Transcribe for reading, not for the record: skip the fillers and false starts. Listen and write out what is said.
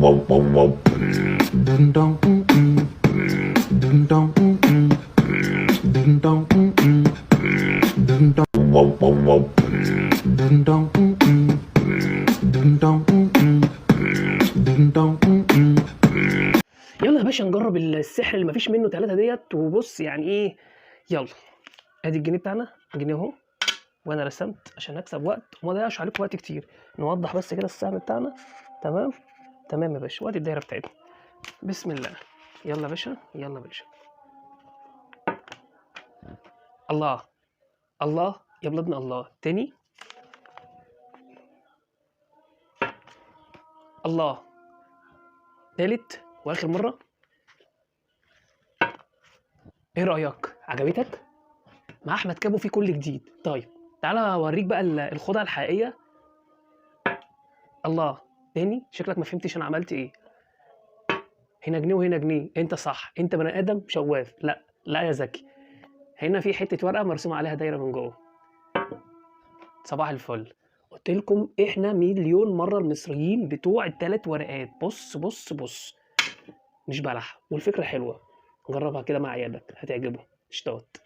يلا يا باشا نجرب السحر اللي مفيش منه 3 ديت. وبص يعني ايه، يلا ادي الجنيه بتاعنا، جنيه اهو، وانا رسمت عشان اكسب وقت وما اضيعش عليكم وقت كتير. نوضح بس كده السهم بتاعنا. تمام تمام يا باشا، وادي الدايره بتاعتنا. بسم الله. يلا يا باشا، يلا يا باشا. الله الله يا بلادنا، الله تاني. الله تالت واخر مره. ايه رايك، عجبتك؟ مع احمد كابو في كل جديد. طيب تعالى اوريك بقى الخدعه الحقيقيه. الله تاني، شكلك ما فهمتش انا عملت ايه. هنا جنيه وهنا جنيه، انت صح، انت بني ادم شواف. لا لا يا زكي، هنا في حته ورقه مرسوم عليها دايره من جوه. صباح الفل. قلت لكم احنا مليون مره المصريين بتوع ال3 ورقات. بص بص بص، مش بلح، والفكره حلوه. جربها كده مع عيالك هتعجبهم. اشتوت.